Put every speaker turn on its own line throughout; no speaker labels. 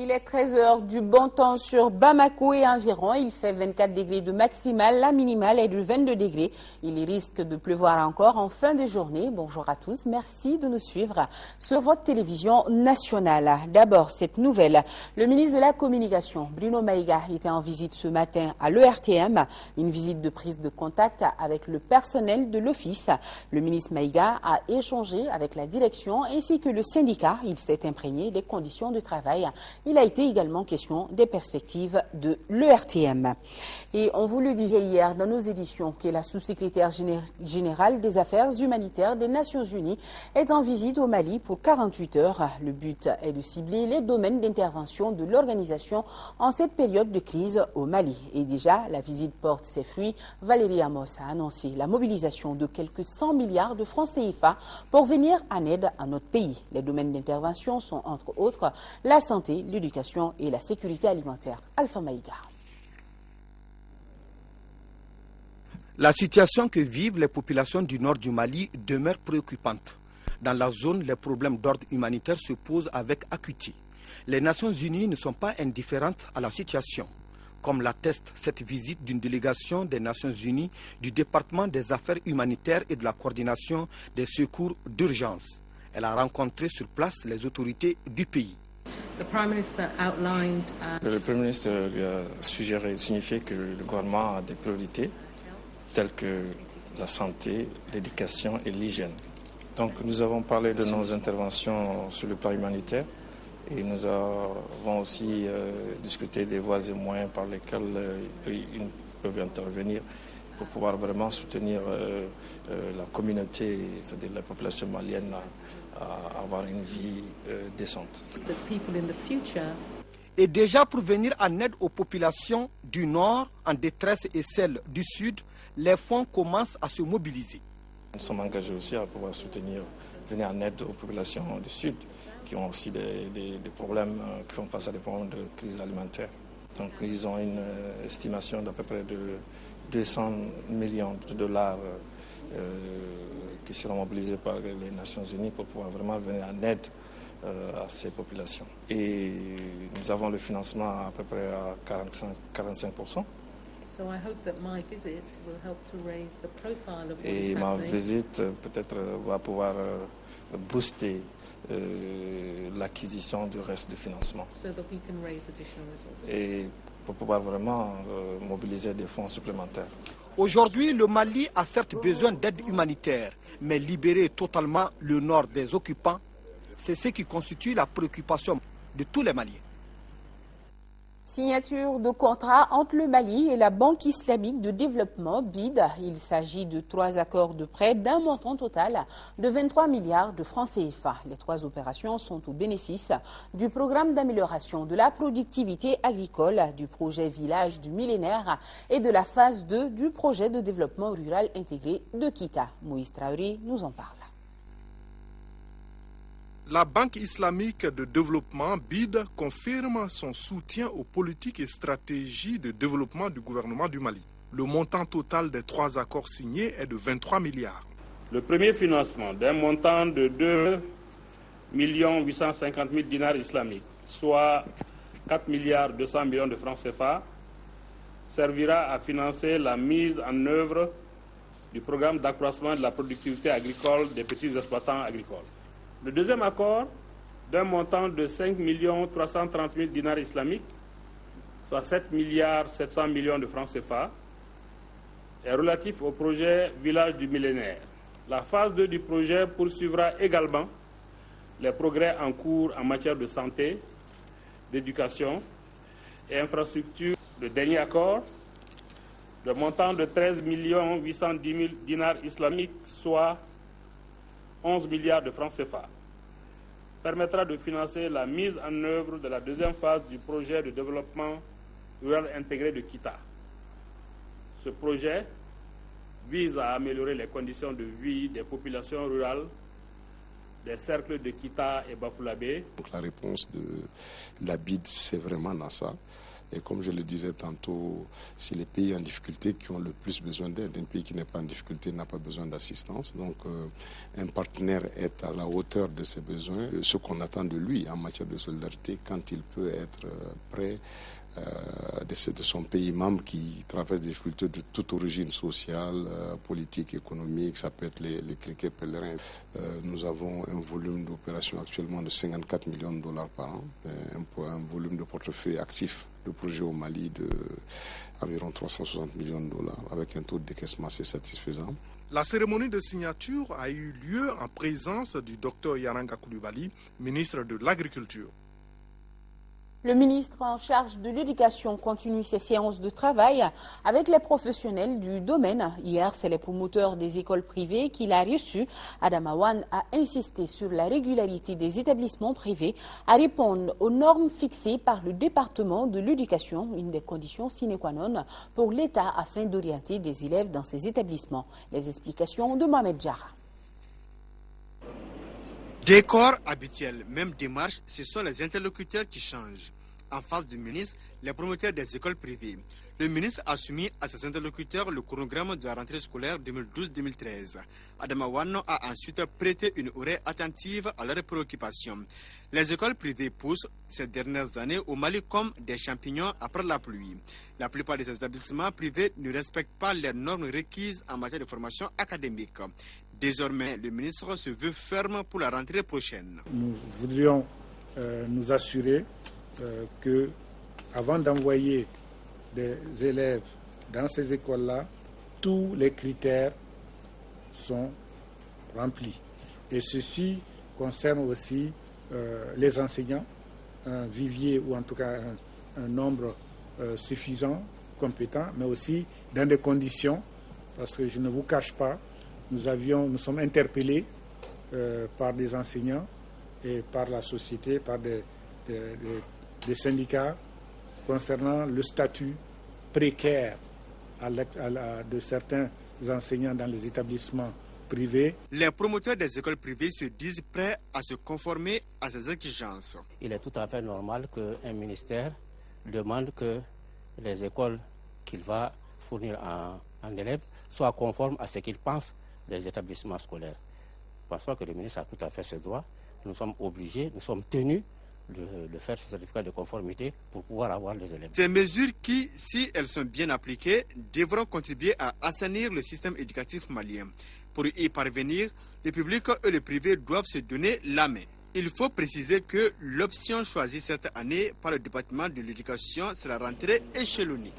Il est 13 h, du bon temps sur Bamako et environ. Il fait 24 degrés de maximal, la minimale est de 22 degrés. Il risque de pleuvoir encore en fin de journée. Bonjour à tous, merci de nous suivre sur votre télévision nationale. D'abord, cette nouvelle. Le ministre de la Communication, Bruno Maïga, était en visite ce matin à l'ERTM. Une visite de prise de contact avec le personnel de l'office. Le ministre Maïga a échangé avec la direction ainsi que le syndicat. Il s'est imprégné des conditions de travail. Il a été également question des perspectives de l'ERTM. Et on vous le disait hier dans nos éditions que la sous-secrétaire générale des Affaires humanitaires des Nations Unies est en visite au Mali pour 48 heures. Le but est de cibler les domaines d'intervention de l'organisation en cette période de crise au Mali. Et déjà, la visite porte ses fruits. Valérie Amos a annoncé la mobilisation de quelques 100 milliards de francs CFA pour venir en aide à notre pays. Les domaines d'intervention sont entre autres la santé, l'éducation et la sécurité alimentaire. Alpha Maïga.
La situation que vivent les populations du nord du Mali demeure préoccupante. Dans la zone, les problèmes d'ordre humanitaire se posent avec acuité. Les Nations Unies ne sont pas indifférentes à la situation, comme l'atteste cette visite d'une délégation des Nations Unies du département des affaires humanitaires et de la coordination des secours d'urgence. Elle a rencontré sur place les autorités du pays.
Le Premier ministre lui a signifié que le gouvernement a des priorités telles que la santé, l'éducation et l'hygiène. Donc nous avons parlé de nos interventions sur le plan humanitaire et nous avons aussi discuté des voies et moyens par lesquels ils peuvent intervenir pour pouvoir vraiment soutenir la communauté, c'est-à-dire la population malienne, à avoir une vie décente.
Et déjà pour venir en aide aux populations du Nord en détresse et celles du Sud, les fonds commencent à se mobiliser.
Nous sommes engagés aussi à pouvoir soutenir, venir en aide aux populations du Sud qui ont aussi des problèmes, qui font face à des problèmes de crise alimentaire. Donc ils ont une estimation d'à peu près de 200 millions de dollars qui seront mobilisés par les Nations Unies pour pouvoir vraiment venir en aide à ces populations. Et nous avons le financement à peu près à 45%. Et ma visite peut-être va pouvoir booster l'acquisition du reste du financement. Et pour pouvoir vraiment mobiliser des fonds supplémentaires.
Aujourd'hui, le Mali a certes besoin d'aide humanitaire, mais libérer totalement le nord des occupants, c'est ce qui constitue la préoccupation de tous les Maliens.
Signature de contrat entre le Mali et la Banque islamique de développement, BID. Il s'agit de 3 accords de prêt d'un montant total de 23 milliards de francs CFA. Les 3 opérations sont au bénéfice du programme d'amélioration de la productivité agricole, du projet Village du millénaire et de la phase 2 du projet de développement rural intégré de Kita. Moïse Traoré nous en parle.
La Banque islamique de développement, BID, confirme son soutien aux politiques et stratégies de développement du gouvernement du Mali. Le montant total des 3 accords signés est de 23 milliards.
Le premier financement d'un montant de 2 850 000 dinars islamiques, soit 4 milliards 200 millions de francs CFA, servira à financer la mise en œuvre du programme d'accroissement de la productivité agricole des petits exploitants agricoles. Le deuxième accord, d'un montant de 5 330 000 dinars islamiques, soit 7 milliards 700 millions de francs CFA, est relatif au projet Village du millénaire. La phase 2 du projet poursuivra également les progrès en cours en matière de santé, d'éducation et infrastructures. Le dernier accord, de montant de 13 810 000 dinars islamiques, soit 11 milliards de francs CFA, permettra de financer la mise en œuvre de la deuxième phase du projet de développement rural intégré de Kita. Ce projet vise à améliorer les conditions de vie des populations rurales des cercles de Kita et Bafoullabé.
Donc la réponse de la BID, c'est vraiment dans ça. Et comme je le disais tantôt, c'est les pays en difficulté qui ont le plus besoin d'aide. Un pays qui n'est pas en difficulté n'a pas besoin d'assistance. Donc un partenaire est à la hauteur de ses besoins. Ce qu'on attend de lui en matière de solidarité, quand il peut être près de son pays membre qui traverse des difficultés de toute origine sociale, politique, économique, ça peut être les criquets pèlerins. Nous avons un volume d'opérations actuellement de 54 millions de dollars par an, un volume de portefeuille actif de projet au Mali de environ 360 millions de dollars, avec un taux de décaissement assez satisfaisant.
La cérémonie de signature a eu lieu en présence du Dr Yaranga Coulibaly, ministre de l'Agriculture.
Le ministre en charge de l'éducation continue ses séances de travail avec les professionnels du domaine. Hier, c'est les promoteurs des écoles privées qu'il a reçus. Adama Wane a insisté sur la régularité des établissements privés à répondre aux normes fixées par le département de l'éducation, une des conditions sine qua non pour l'État afin d'orienter des élèves dans ces établissements. Les explications de Mohamed Diarra.
Décor habituel, même démarche, ce sont les interlocuteurs qui changent. En face du ministre, les promoteurs des écoles privées. Le ministre a soumis à ses interlocuteurs le chronogramme de la rentrée scolaire 2012-2013. Adama Wane a ensuite prêté une oreille attentive à leurs préoccupations. Les écoles privées poussent ces dernières années au Mali comme des champignons après la pluie. La plupart des établissements privés ne respectent pas les normes requises en matière de formation académique. Désormais, le ministre se veut ferme pour la rentrée prochaine.
Nous voudrions nous assurer que, avant d'envoyer des élèves dans ces écoles-là, tous les critères sont remplis. Et ceci concerne aussi les enseignants, un vivier ou en tout cas un nombre suffisant, compétent, mais aussi dans des conditions, parce que je ne vous cache pas, nous sommes interpellés par des enseignants et par la société, par des syndicats concernant le statut précaire de certains enseignants dans les établissements privés.
Les promoteurs des écoles privées se disent prêts à se conformer à ces exigences.
Il est tout à fait normal qu'un ministère demande que les écoles qu'il va fournir en élèves soient conformes à ce qu'il pense des établissements scolaires. Parce que le ministre a tout à fait ce droit. Nous sommes obligés, nous sommes tenus de faire ce certificat de conformité pour pouvoir avoir les élèves.
Ces mesures qui, si elles sont bien appliquées, devront contribuer à assainir le système éducatif malien. Pour y parvenir, le public et le privé doivent se donner la main. Il faut préciser que l'option choisie cette année par le département de l'éducation sera rentrée échelonnée.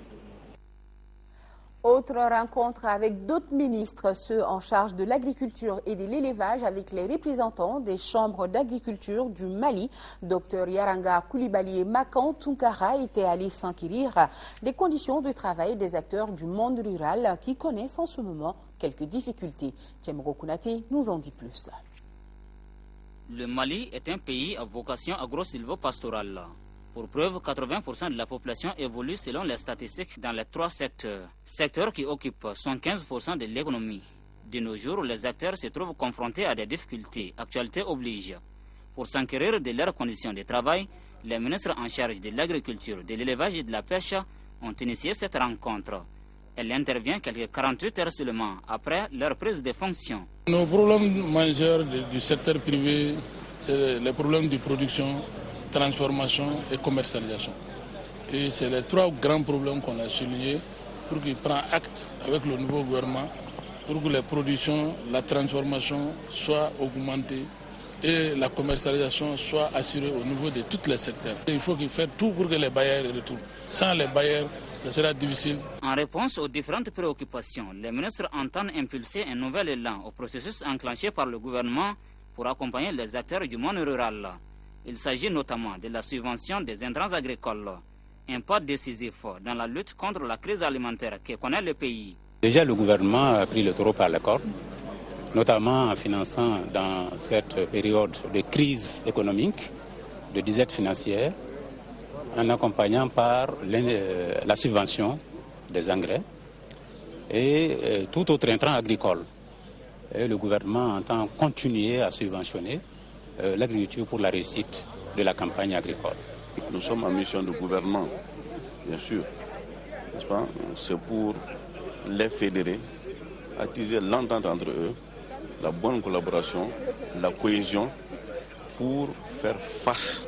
Autre rencontre avec d'autres ministres, ceux en charge de l'agriculture et de l'élevage, avec les représentants des chambres d'agriculture du Mali. Dr Yaranga Coulibaly et Makan Tunkara étaient allés s'enquérir des conditions de travail des acteurs du monde rural qui connaissent en ce moment quelques difficultés. Tchemro Kounate nous en dit plus.
Le Mali est un pays à vocation agro-silvopastorale. Pour preuve, 80% de la population évolue selon les statistiques dans les 3 secteurs. Secteurs qui occupent 75% de l'économie. De nos jours, les acteurs se trouvent confrontés à des difficultés. Actualité oblige. Pour s'enquérir de leurs conditions de travail, les ministres en charge de l'agriculture, de l'élevage et de la pêche ont initié cette rencontre. Elle intervient quelques 48 heures seulement après leur prise de fonction.
Nos problèmes majeurs du secteur privé, c'est les problèmes de production, transformation et commercialisation. Et c'est les 3 grands problèmes qu'on a soulignés pour qu'il prenne acte avec le nouveau gouvernement pour que les productions, la transformation soient augmentées et la commercialisation soit assurée au niveau de tous les secteurs. Et il faut qu'il fasse tout pour que les bailleurs retournent. Sans les bailleurs, ce sera difficile.
En réponse aux différentes préoccupations, les ministres entendent impulser un nouvel élan au processus enclenché par le gouvernement pour accompagner les acteurs du monde rural. Il s'agit notamment de la subvention des intrants agricoles, un pas décisif dans la lutte contre la crise alimentaire que connaît le pays.
Déjà, le gouvernement a pris le taureau par la corne, notamment en finançant dans cette période de crise économique, de disette financière, en accompagnant par la subvention des engrais et tout autre intrant agricole. Et le gouvernement entend continuer à subventionner l'agriculture pour la réussite de la campagne agricole.
Nous sommes en mission de gouvernement. bien sûr. N'est-ce pas? C'est pour les fédérer, attiser l'entente entre eux, la bonne collaboration, la cohésion pour faire face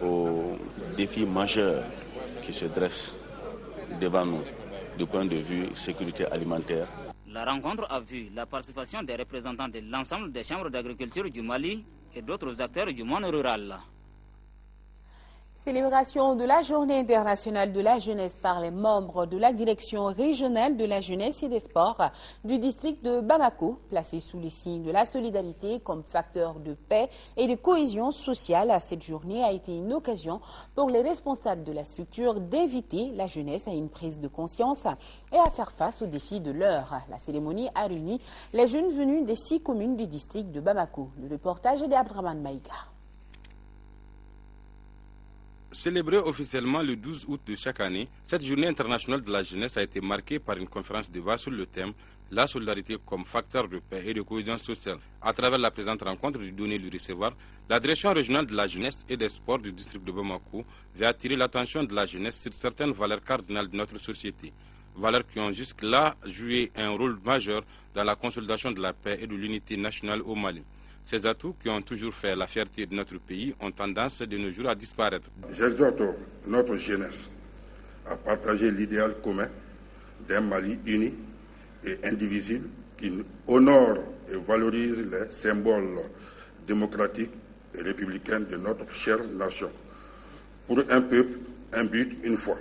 aux défis majeurs qui se dressent devant nous du point de vue sécurité alimentaire.
La rencontre a vu la participation des représentants de l'ensemble des chambres d'agriculture du Mali et d'autres acteurs du monde rural.
Célébration de la Journée internationale de la jeunesse par les membres de la direction régionale de la jeunesse et des sports du district de Bamako, placée sous le signe de la solidarité comme facteur de paix et de cohésion sociale. Cette journée a été une occasion pour les responsables de la structure d'inviter la jeunesse à une prise de conscience et à faire face aux défis de l'heure. La cérémonie a réuni les jeunes venus des 6 communes du district de Bamako. Le reportage est d'Abdraman Maïga.
Célébrée officiellement le 12 août de chaque année, cette journée internationale de la jeunesse a été marquée par une conférence débat sur le thème « La solidarité comme facteur de paix et de cohésion sociale ». À travers la présente rencontre du donner et du recevoir, la direction régionale de la jeunesse et des sports du district de Bamako veut attirer l'attention de la jeunesse sur certaines valeurs cardinales de notre société. Valeurs qui ont jusque-là joué un rôle majeur dans la consolidation de la paix et de l'unité nationale au Mali. Ces atouts qui ont toujours fait la fierté de notre pays ont tendance de nos jours à disparaître.
J'exhorte notre jeunesse à partager l'idéal commun d'un Mali uni et indivisible qui honore et valorise les symboles démocratiques et républicains de notre chère nation. Pour un peuple, un but, une foi.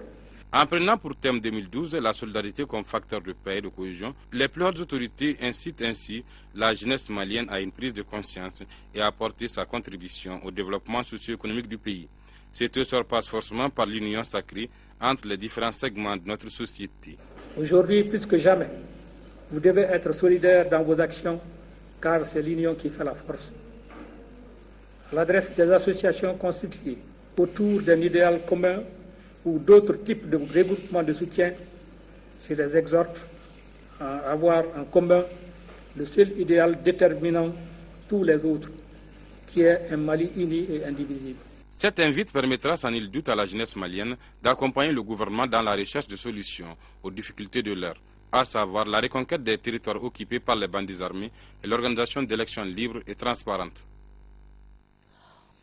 En prenant pour thème 2012 la solidarité comme facteur de paix et de cohésion, les plus hautes autorités incitent ainsi la jeunesse malienne à une prise de conscience et à apporter sa contribution au développement socio-économique du pays. Cet essor passe forcément par l'union sacrée entre les différents segments de notre société.
Aujourd'hui, plus que jamais, vous devez être solidaires dans vos actions, car c'est l'union qui fait la force. À l'adresse des associations constituées autour d'un idéal commun ou d'autres types de regroupements de soutien, je les exhorte à avoir en commun le seul idéal déterminant tous les autres, qui est un Mali uni et indivisible.
Cette invite permettra sans nul doute à la jeunesse malienne d'accompagner le gouvernement dans la recherche de solutions aux difficultés de l'heure, à savoir la reconquête des territoires occupés par les bandits armés et l'organisation d'élections libres et transparentes.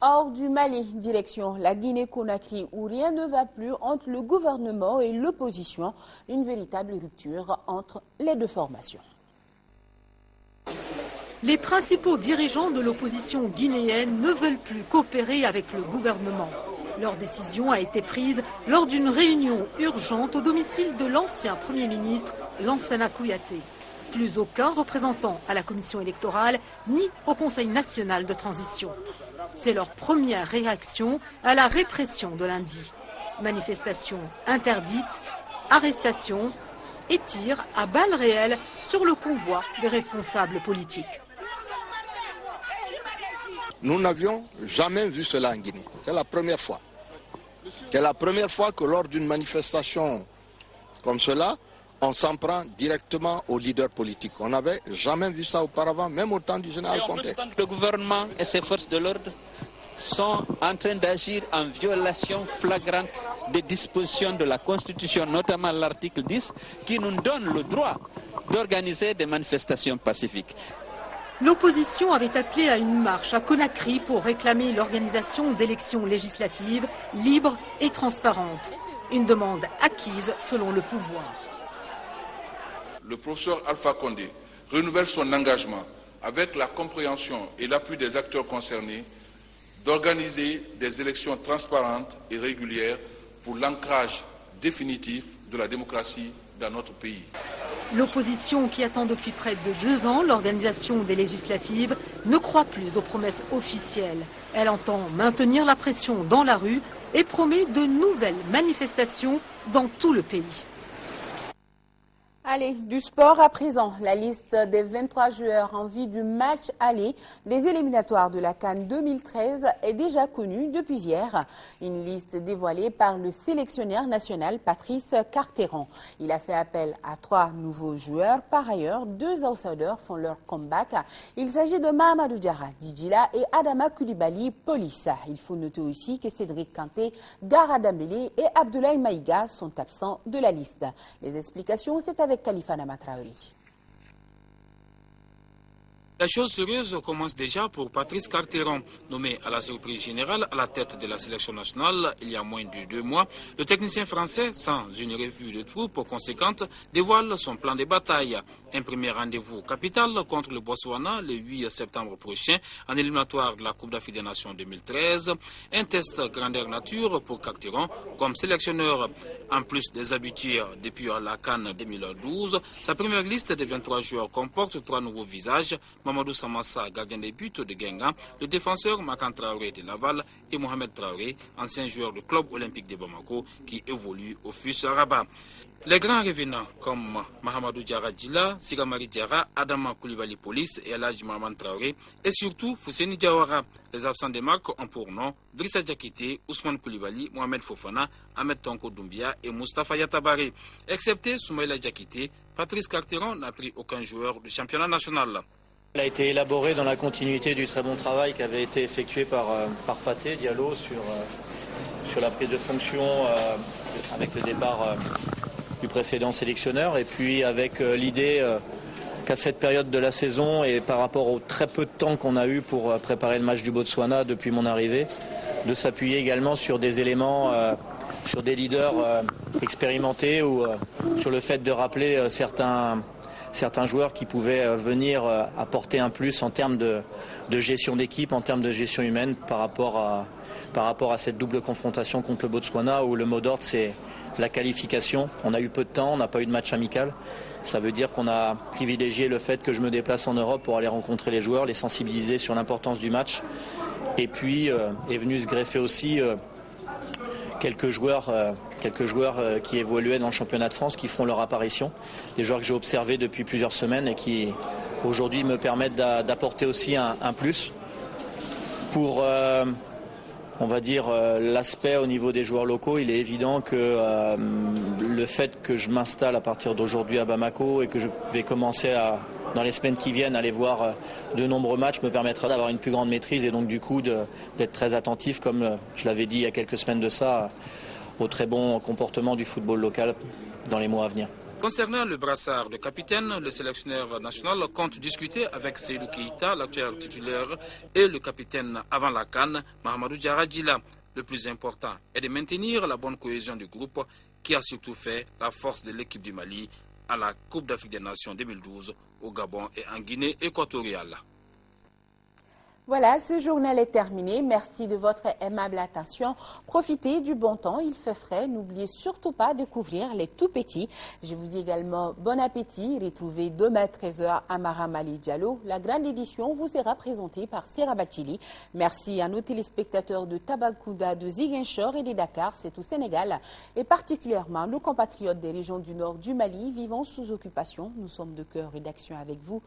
Hors du Mali, direction la Guinée-Conakry, où rien ne va plus entre le gouvernement et l'opposition, une véritable rupture entre les deux formations.
Les principaux dirigeants de l'opposition guinéenne ne veulent plus coopérer avec le gouvernement. Leur décision a été prise lors d'une réunion urgente au domicile de l'ancien Premier ministre Lansana Kouyaté. Plus aucun représentant à la commission électorale ni au Conseil national de transition. C'est leur première réaction à la répression de lundi. Manifestations interdites, arrestations et tirs à balles réelles sur le convoi des responsables politiques.
Nous n'avions jamais vu cela en Guinée. C'est la première fois. C'est la première fois que lors d'une manifestation comme cela, on s'en prend directement aux leaders politiques. On n'avait jamais vu ça auparavant, même au temps du général Conté.
Le gouvernement et ses forces de l'ordre sont en train d'agir en violation flagrante des dispositions de la Constitution, notamment l'article 10, qui nous donne le droit d'organiser des manifestations pacifiques.
L'opposition avait appelé à une marche à Conakry pour réclamer l'organisation d'élections législatives libres et transparentes. Une demande acquise selon le pouvoir.
Le professeur Alpha Condé renouvelle son engagement, avec la compréhension et l'appui des acteurs concernés, d'organiser des élections transparentes et régulières pour l'ancrage définitif de la démocratie dans notre pays.
L'opposition, qui attend depuis près de 2 ans l'organisation des législatives, ne croit plus aux promesses officielles. Elle entend maintenir la pression dans la rue et promet de nouvelles manifestations dans tout le pays.
Allez, du sport à présent. La liste des 23 joueurs en vue du match aller des éliminatoires de la CAN 2013 est déjà connue depuis hier. Une liste dévoilée par le sélectionneur national Patrice Carteron. Il a fait appel à 3 nouveaux joueurs. Par ailleurs, 2 outsiders font leur comeback. Il s'agit de Mahamadou Diarra, Djidjila et Adama Koulibaly, Police. Il faut noter aussi que Cédric Kanté, Gara Dembélé et Abdoulaye Maïga sont absents de la liste. Les explications, c'est avec Khalifa Namatraoui.
La chose sérieuse commence déjà pour Patrice Carteron. Nommé à la surprise générale à la tête de la sélection nationale il y a moins de 2 mois, le technicien français, sans une revue de troupes conséquente, dévoile son plan de bataille. Un premier rendez-vous capital contre le Botswana le 8 septembre prochain en éliminatoire de la Coupe d'Afrique des Nations 2013. Un test grandeur nature pour Carteron comme sélectionneur. En plus des habitués depuis la CAN 2012, sa première liste de 23 joueurs comporte 3 nouveaux visages. Mamadou Samassa, gardien des buts de Guingamp, le défenseur Makan Traoré de Laval et Mohamed Traoré, ancien joueur du club olympique de Bamako qui évolue au FUS Rabat. Les grands revenants comme Mahamadou Diarra Djila, Sigamari Diarra, Adama Koulibaly Police et Eladji Mohamed Traoré et surtout Fouseni Diawara. Les absents des marques ont pour nom Drissa Diakité, Ousmane Koulibaly, Mohamed Fofana, Ahmed Tonko Doumbia et Moustapha Yatabare. Excepté Soumaïla Diakité, Patrice Carteron n'a pris aucun joueur du championnat national.
Il a été élaboré dans la continuité du très bon travail qui avait été effectué par Pathé Diallo sur la prise de fonction avec le départ du précédent sélectionneur et puis avec l'idée qu'à cette période de la saison et par rapport au très peu de temps qu'on a eu pour préparer le match du Botswana depuis mon arrivée, de s'appuyer également sur des éléments, sur des leaders expérimentés ou sur le fait de rappeler certains joueurs qui pouvaient venir apporter un plus en termes de gestion d'équipe, en termes de gestion humaine par rapport à cette double confrontation contre le Botswana où le mot d'ordre c'est la qualification. On a eu peu de temps, on n'a pas eu de match amical. Ça veut dire qu'on a privilégié le fait que je me déplace en Europe pour aller rencontrer les joueurs, les sensibiliser sur l'importance du match. Et puis est venu se greffer aussi quelques joueurs qui évoluaient dans le championnat de France, qui feront leur apparition. Des joueurs que j'ai observés depuis plusieurs semaines et qui aujourd'hui me permettent d'apporter aussi un plus pour, on va dire, l'aspect au niveau des joueurs locaux. Il est évident que le fait que je m'installe à partir d'aujourd'hui à Bamako et que je vais commencer dans les semaines qui viennent, aller voir de nombreux matchs me permettra d'avoir une plus grande maîtrise et donc du coup d'être très attentif, comme je l'avais dit il y a quelques semaines de ça, au très bon comportement du football local dans les mois à venir.
Concernant le brassard de capitaine, le sélectionneur national compte discuter avec Seydou Keïta, l'actuel titulaire, et le capitaine avant la CAN, Mahamadou Diarra Djila. Le plus important est de maintenir la bonne cohésion du groupe qui a surtout fait la force de l'équipe du Mali à la Coupe d'Afrique des Nations 2012 au Gabon et en Guinée équatoriale.
Voilà, ce journal est terminé. Merci de votre aimable attention. Profitez du bon temps, il fait frais. N'oubliez surtout pas de couvrir les tout petits. Je vous dis également bon appétit. Retrouvez demain 13h Amara Mali Diallo. La grande édition vous sera présentée par Sera Bachili. Merci à nos téléspectateurs de Tabacounda, de Ziguinchor et de Dakar, c'est au Sénégal. Et particulièrement nos compatriotes des régions du nord du Mali vivant sous occupation. Nous sommes de cœur et d'action avec vous.